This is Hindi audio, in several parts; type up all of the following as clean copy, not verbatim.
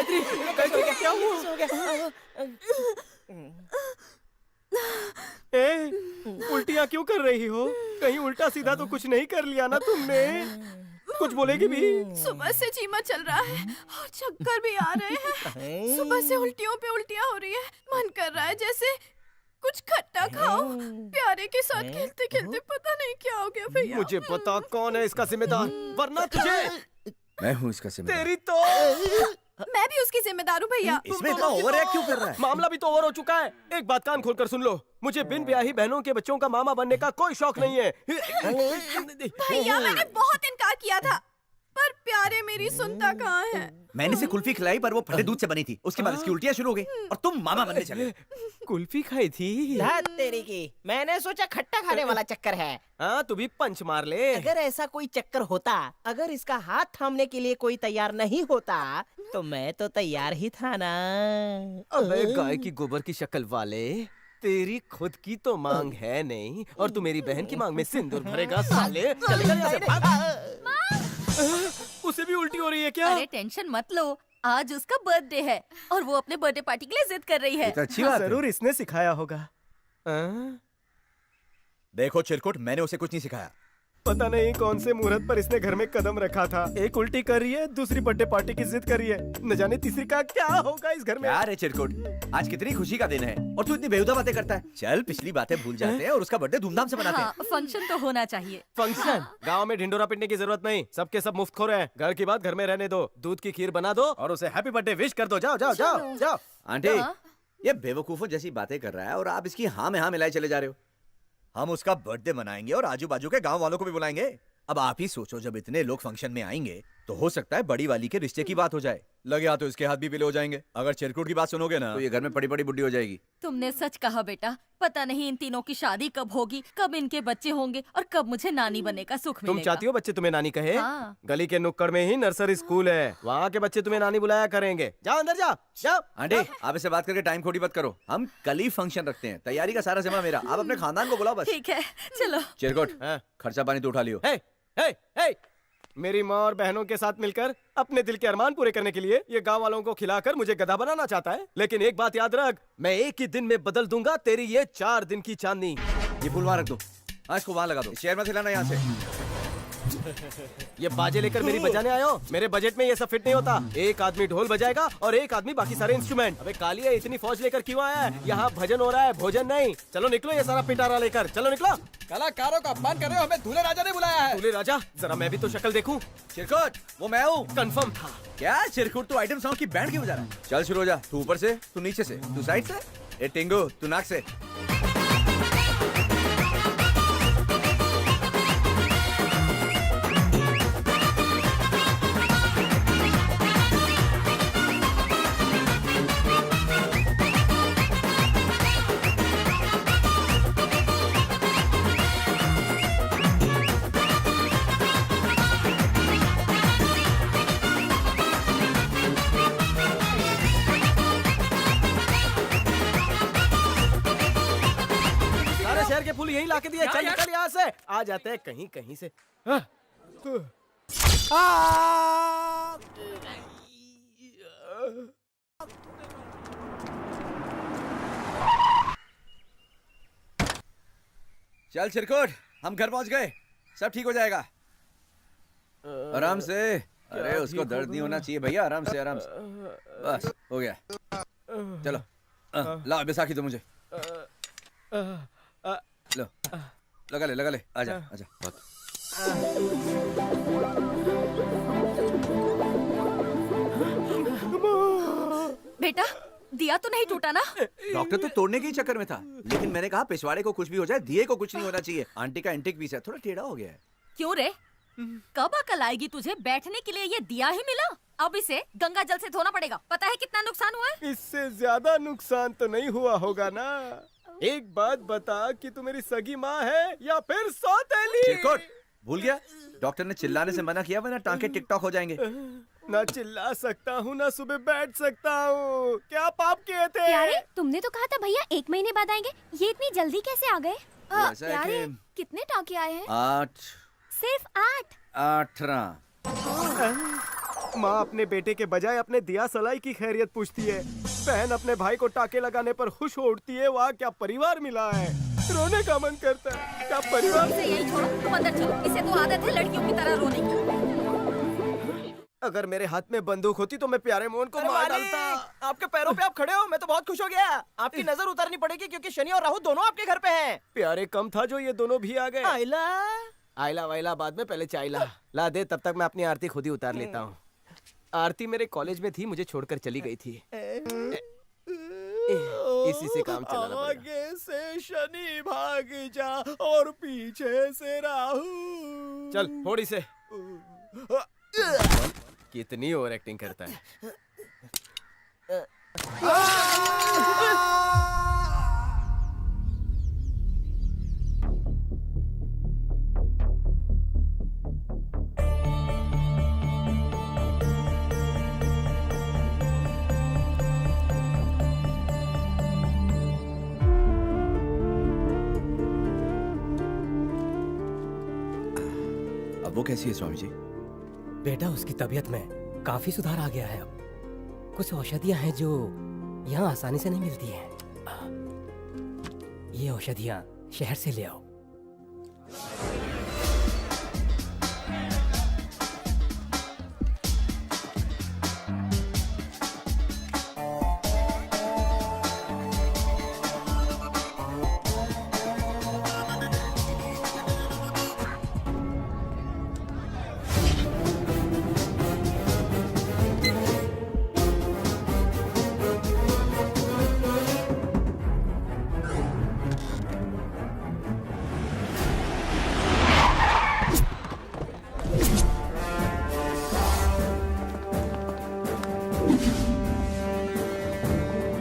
गायत्री, गायत्री क्या हुआ? उल्टियाँ क्यों कर रही हो? कहीं उल्टा सीधा तो कुछ नहीं कर लिया ना तुमने? कुछ बोलेगी भी? सुबह से चीमा चल रहा है और चक्कर भी आ रहे हैं। सुबह से उल्टियों पे उल्टियाँ हो रही है। मन कर रहा है जैसे कुछ खट्टा खाओ। प्यारे के साथ खेलते खेलते पता नहीं क्या हो गया भैया। मुझे पता कौन है इसका जिम्मेदार, वरना तुझे। मैं हूँ इसका जिम्मेदार। तेरी तो मैं भी उसकी जिम्मेदार हूँ भैया। इसमें इतना ओवर एक्ट क्यों कर रहा है? मामला भी तो ओवर हो चुका है। एक बात कान खोलकर सुन लो, मुझे बिन ब्याही बहनों के बच्चों का मामा बनने का कोई शौक नहीं है। भैया मैंने बहुत इनकार किया था, पर प्यारे मेरी सुनता कहाँ है। मैंने इसे कुल्फी खिलाई पर वो फटे दूध से बनी थी। उसके बाद इसकी उल्टियाँ शुरू हो गई और तुम मामा बनने चले। कुल्फी खाई थी? धत तेरी की, मैंने सोचा खट्टा खाने वाला चक्कर है। हाँ तू भी पंच मार ले। अगर ऐसा कोई चक्कर होता, अगर इसका हाथ थामने के लिए कोई तैयार नहीं होता, तो मैं तो तैयार ही था ना। अबे गाय की गोबर की शक्ल वाले, तेरी खुद की तो मांग है नहीं और तू मेरी बहन की मांग में सिंदूर भरेगा साले। चल यहाँ से भाग। उसे भी उल्टी हो रही है क्या? अरे टेंशन मत लो, आज उसका बर्थडे है और वो अपने बर्थडे पार्टी के लिए जिद कर रही है। तो अच्छी बात है। जरूर इसने सिखाया होगा। देखो चिरकुट, मैंने उसे कुछ नहीं सिखाया। पता नहीं कौन से मुहूर्त पर इसने घर में कदम रखा था। एक उल्टी कर रही है, दूसरी बर्थडे पार्टी की जिद कर रही है, न जाने तीसरी का क्या होगा इस घर में। यार चिरकुट, आज कितनी खुशी का दिन है और तू इतनी बेहुदा बातें करता है। चल पिछली बातें भूल जाते हैं और उसका बर्थडे धूमधाम से मनाते हैं। फंक्शन तो होना चाहिए। फंक्शन? गांव में ढिंडोरा पिटने की जरूरत नहीं, सबके सब मुफ्त खोर हैं। घर की बात घर में रहने दो, दूध की खीर बना दो और उसे हैप्पी बर्थडे विश कर दो। जाओ जाओ जाओ जाओ। आंटी, ये बेवकूफों जैसी बातें कर रहा है और आप इसकी हाँ में हाँ मिलाए चले जा रहे हो। हम उसका बर्थडे मनाएंगे और आजू बाजू के गांव वालों को भी बुलाएंगे। अब आप ही सोचो, जब इतने लोग फंक्शन में आएंगे तो हो सकता है बड़ी वाली के रिश्ते की बात हो जाए। लगे हाथ तो इसके हाथ भी पीले हो जाएंगे। अगर चिरकुट की बात सुनोगे ना तो ये घर में पड़ी पड़ी बुड्ढी हो जाएगी। तुमने सच कहा बेटा, पता नहीं इन तीनों की शादी कब होगी, कब इनके बच्चे होंगे और कब मुझे नानी बनने का सुख मिलेगा। तुम चाहती हो बच्चे तुम्हें नानी कहे? हाँ। गली के नुक्कड़ में ही नर्सरी स्कूल है, वहाँ के बच्चे तुम्हें नानी बुलाया करेंगे। जाओ अंदर जाओ जाओ। आंटी, आप इससे बात करके टाइम खोटी मत करो। हम कल ही फंक्शन रखते हैं, तैयारी का सारा जिम्मा मेरा। आप अपने खानदान को बुलाओ बस। ठीक है चलो। चिरकुट, खर्चा पानी तो उठा लियो। हे, हे, हे। मेरी माँ और बहनों के साथ मिलकर अपने दिल के अरमान पूरे करने के लिए ये गांव वालों को खिलाकर मुझे गधा बनाना चाहता है। लेकिन एक बात याद रख, मैं एक ही दिन में बदल दूंगा तेरी ये 4 दिन की चांदनी। ये फूल वहां रख दो। हाँ, इसको वहां लगा दो। शहर मत हिलाना यहाँ से। ये बाजे लेकर मेरी बजाने आए हो? मेरे बजट में ये सब फिट नहीं होता। एक आदमी ढोल बजाएगा और एक आदमी बाकी सारे इंस्ट्रूमेंट। अबे कालिया, इतनी फौज लेकर क्यों आया है? यहाँ भजन हो रहा है, भोजन नहीं। चलो निकलो ये सारा पिटारा लेकर, चलो निकलो। कलाकारों का अपमान कर रहे हो, हमें दूल्हे राजा ने बुलाया है। दूल्हे राजा? जरा मैं भी तो शक्ल देखूं। चिरकुट, वो मैं हूँ। कंफर्म था। क्या चिरकुट, तू आइटम सॉन्ग की बैंड क्यों बजा रहा है? चल शुरू हो जा। तू ऊपर से, तू नीचे से, तू साइड से। ए टिंगू, तू नाक से। शहर के फूल यही लाके दिए। चल निकल यहाँ से। आ जाते हैं कहीं कहीं से। चल चिरकुट, हम घर पहुंच गए। सब ठीक हो जाएगा। आराम से। अरे उसको दर्द नहीं होना चाहिए भैया। आराम से आराम से। बस हो गया। चलो ला बैसाखी तो मुझे लो। लगा ले। आजा आजा। बेटा दिया तो नहीं टूटा ना? डॉक्टर तो तोड़ने के ही चक्कर में था, लेकिन मैंने कहा पिछवाड़े को कुछ भी हो जाए, दिए को कुछ नहीं होना चाहिए। आंटी का एंटीक पीस है, थोड़ा टेढ़ा हो गया है। क्यों रे? कब अकल आएगी तुझे? बैठने के लिए ये दिया ही मिला। अब इसे गंगा जल से धोना पड़ेगा। पता है कितना नुकसान हुआ है? इससे ज्यादा नुकसान तो नहीं हुआ होगा ना? एक बात बता कि तू मेरी सगी माँ है या फिर सौतेली? चिरकुट, भूल गया? डॉक्टर ने चिल्लाने से मना किया, वरना टांके टिकटॉक हो जाएंगे। ना चिल्ला सकता हूँ ना सुबह बैठ सकता हूँ। क्या पाप किए थे? प्यारे, तुमने तो कहा था भैया 1 महीने बाद आएंगे, ये इतनी जल्दी कैसे आ गए? प्यारे कितने टाँके आए हैं? 8। सिर्फ 8? 18। माँ अपने बेटे के बजाय अपने दिया सलाई की खैरियत पूछती है। बहन अपने भाई को टाके लगाने पर खुश हो उठती है। वाह क्या परिवार मिला है। रोने का मन करता है। क्या परिवार। इसे यही छोड़ो, तुम अंदर चलो। इसे तो आदत है लड़कियों की तरह रोने की। अगर मेरे हाथ में बंदूक होती तो मैं प्यारे मोहन को मार डालता। आपके पैरों पे आप खड़े हो, मैं तो बहुत खुश हो गया। आपकी नजर उतारनी पड़ेगी क्योंकि शनि और राहु दोनों आपके घर पे हैं। प्यारे कम था जो ये दोनों भी आ गए। आइला आइला वाइला बाद में, पहले चाइला ला दे। तब तक मैं अपनी आरती खुद ही उतार लेता हूँ। आरती मेरे कॉलेज में थी, मुझे छोड़कर चली गई थी। इसी से काम चलाना पड़ेगा। आगे से शनि भाग जा और पीछे से राहु। चल थोड़ी से। कितनी ओवर एक्टिंग करता है। अब वो कैसी है स्वामी जी? बेटा उसकी तबीयत में काफी सुधार आ गया है। अब कुछ औषधियां हैं जो यहाँ आसानी से नहीं मिलती हैं। ये औषधियां शहर से ले आओ।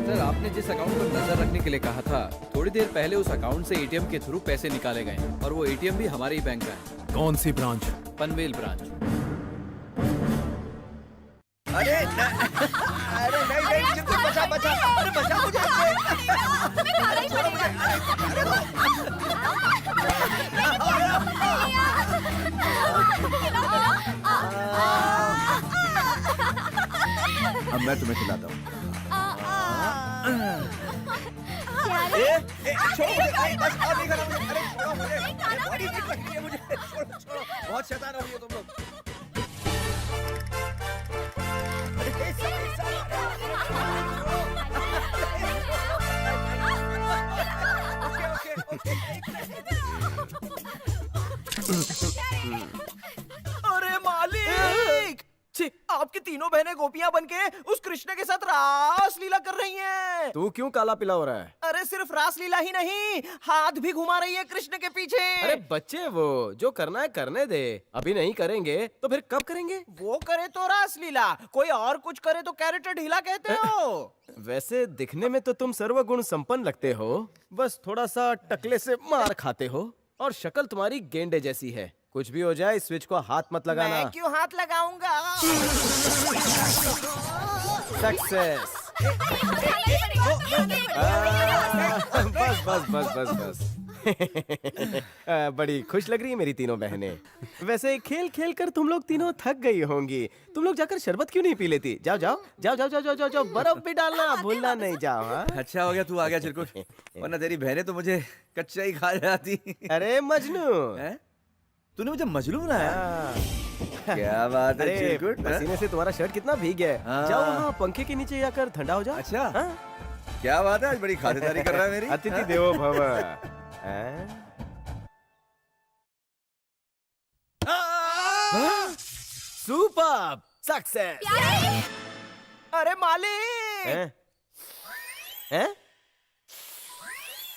सर, आपने जिस अकाउंट पर नजर रखने के लिए कहा था, थोड़ी देर पहले उस अकाउंट से एटीएम के थ्रू पैसे निकाले गए और वो एटीएम भी हमारे ही बैंक का है। कौन सी ब्रांच? पनवेल ब्रांच। अरे अरे नहीं चिंटू, बचा बचा, अरे बचा मुझे। अब मैं तुम्हें खिलाता हूँ। छोड़ो मुझे, बस और नहीं करना मुझे। अरे छोड़ो मुझे, बड़ी हिट लग रही है मुझे। छोड़ो छोड़ो, बहुत शैतान हो रही हो तुम लोग। अरे मालिक, आपकी तीनों बहनें गोपियां बनके उस कृष्ण के साथ रास लीला कर रही हैं। तू क्यों काला पीला हो रहा है? अरे सिर्फ रास लीला ही नहीं, हाथ भी घुमा रही है कृष्ण के पीछे। अरे बच्चे, वो जो करना है करने दे। अभी नहीं करेंगे तो फिर कब करेंगे? वो करे तो रास लीला, कोई और कुछ करे तो कैरेट ढीला कहते हो। वैसे दिखने में तो तुम सर्वगुण संपन्न लगते हो, बस थोड़ा सा टकले से मार खाते हो और शक्ल तुम्हारी गेंडे जैसी है। कुछ भी हो जाए, इस स्विच को हाथ मत लगाना। मैं क्यों हाथ लगाऊंगा? सक्सेस। बस बस बस बस बस। बड़ी खुश लग रही है मेरी तीनों बहनें। वैसे खेल खेल कर तुम लोग तीनों थक गई होंगी। तुम लोग जाकर शरबत क्यों नहीं पी लेती? जाओ जाओ जाओ जाओ जाओ जाओ जाओ, बर्फ भी डालना भूलना नहीं। जाओ। हाँ अच्छा हो गया तू आ गया चिरकुट, वरना तेरी बहनें तो मुझे कच्चा ही खा जाती। अरे मजनू, हैं? तूने मुझे मजलूम बनाया? क्या बात है अरे चिरकुट। पसीने से तुम्हारा शर्ट कितना भीग है। हाँ। जाओ वहाँ पंखे के नीचे जाकर ठंडा हो जाओ। अच्छा। हाँ? क्या बात है, आज बड़ी खातिरदारी कर रहा है मेरी। अतिथि देवो भव। Super success. अरे मालिक, हैं?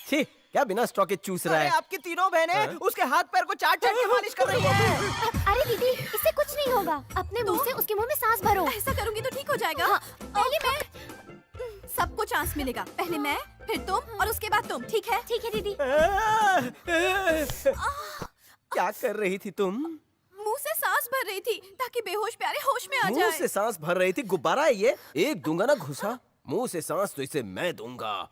छी, क्या बिना स्टॉक के चूस रहा अरे है? आपकी तीनों बहनें उसके हाथ पैर को चाट चाट के मालिश कर रही हैं। अरे दीदी, इससे कुछ नहीं होगा। अपने मुंह से उसके मुंह में सांस भरो। ऐसा करूंगी तो ठीक हो जाएगा। हाँ, पहले मैं, सबको चांस मिलेगा। पहले मैं, फिर तुम और उसके बाद तुम। ठीक है? ठीक है दीदी। क्या कर रही थी तुम? मुंह से सांस भर रही थी ताकि बेहोश प्यारे होश में आ मुंह जाए। से सांस भर रही थी? गुब्बारा है ये? एक दूंगा ना घुसा। मुंह से सांस तो इसे मैं दूंगा।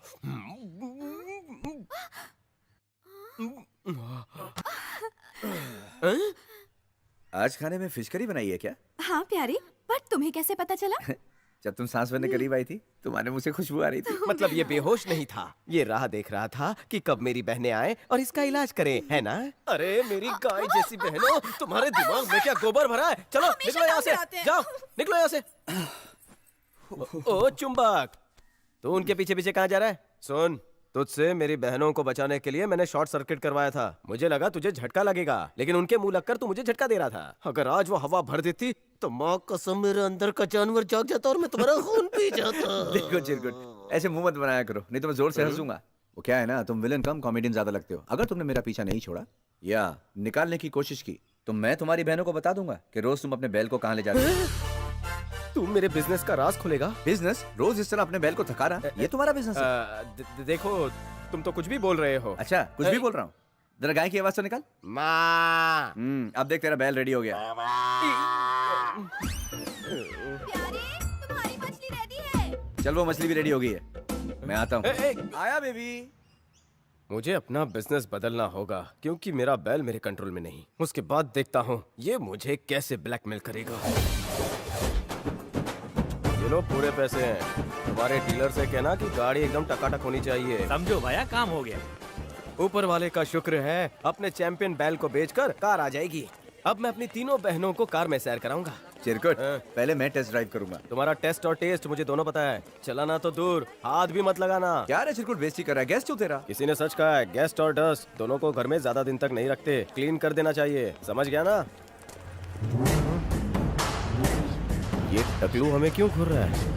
आज खाने में फिश करी बनाई है क्या? हाँ प्यारे, पर तुम्हें कैसे पता चला? जब तुम सांस भरने करीब आई थी तुम्हारे मुंह से खुशबू आ रही थी। मतलब ये बेहोश नहीं था, ये राह देख रहा था कि कब मेरी बहनें आए और इसका इलाज करें, है ना? अरे मेरी गाय जैसी बहनों, तुम्हारे दिमाग में क्या गोबर भरा है? चलो निकलो यहाँ से, जाओ निकलो यहाँ से। ओ चुंबक, तू उनके पीछे पीछे कहाँ जा रहा है? सुन, तुझसे मेरी बहनों को बचाने के लिए मैंने शॉर्ट सर्किट करवाया था। मुझे लगा तुझे झटका लगेगा, लेकिन उनके मुंह लगकर तू मुझे झटका दे रहा था। अगर आज वो हवा भर देती तो माँ कसम मेरे अंदर का जानवर जाग जाता और मैं तुम्हारा खून पी जाता। देखो चिरकुट, ऐसे मुंह मत बनाया करो, नहीं तो मैं जोर से हंसूंगा। वो क्या है ना, तुम विलन कम कॉमेडियन ज्यादा लगते हो। अगर तुमने मेरा पीछा नहीं छोड़ा या निकालने की कोशिश की तो मैं तुम्हारी बहनों को बता दूंगा कि रोज तुम अपने बैल को कहाँ ले जाते हो। तू मेरे बिजनेस का राज खोलेगा? बिजनेस? रोज इस तरह अपने बैल को थका रहा, ये तुम्हारा बिजनेस है? देखो, तुम तो कुछ भी बोल रहे हो। अच्छा, कुछ भी बोल रहा हूँ। जरा गाय की आवाज तो निकाल। माँ। अब देख तेरा बैल रेडी हो गया। प्यारे, तुम्हारी मछली रेडी है। चल वो मछली भी रेडी हो गई है, मैं आता हूँ। आया बेबी। मुझे अपना बिजनेस बदलना होगा क्योंकि मेरा बैल मेरे कंट्रोल में नहीं। उसके बाद देखता हूँ ये मुझे कैसे ब्लैकमेल करेगा। ये लो पूरे पैसे हैं। तुम्हारे डीलर से कहना कि गाड़ी एकदम टकाटक होनी चाहिए। समझो भैया, काम हो गया। ऊपर वाले का शुक्र है, अपने चैंपियन बैल को बेचकर कार आ जाएगी। अब मैं अपनी तीनों बहनों को कार में सैर कराऊंगा। चिरकुट, पहले मैं टेस्ट ड्राइव करूंगा। तुम्हारा टेस्ट और टेस्ट मुझे दोनों पता है। चलाना तो दूर, हाथ भी मत लगाना। क्या रे चिरकुट, बेइज्जती कर रहा है? गेस्ट क्यों तेरा? किसी ने सच कहा है, गेस्ट और डस्ट दोनों को घर में ज्यादा दिन तक नहीं रखते, क्लीन कर देना चाहिए। समझ गया ना? ये टकलू हमें क्यों घूर रहा है?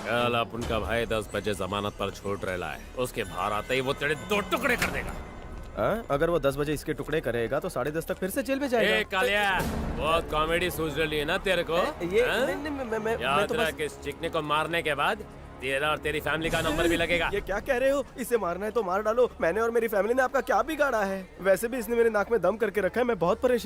कल अब उनका भाई 10 बजे जमानत पर छूट रहा है। उसके बाहर आते ही वो तेरे 2 टुकड़े कर देगा। अगर वो 10 बजे इसके टुकड़े करेगा तो 10:30 तक फिर से जेल में जाएगा। ए कालिया, बहुत कॉमेडी सूझ रही है ना तेरे को? ये हाँ? नहीं, मैं याद तो रख, इस चिकने को मारने के बाद तेरा और तेरी फैमिली का नंबर भी लगेगा। ये क्या कह रहे हो? इसे मारना है तो मार डालो। मैंने और मेरी फैमिली ने आपका क्या बिगाड़ा है? वैसे भी इसने मेरे नाक में दम करके रखा है। मैं बहुत परेशान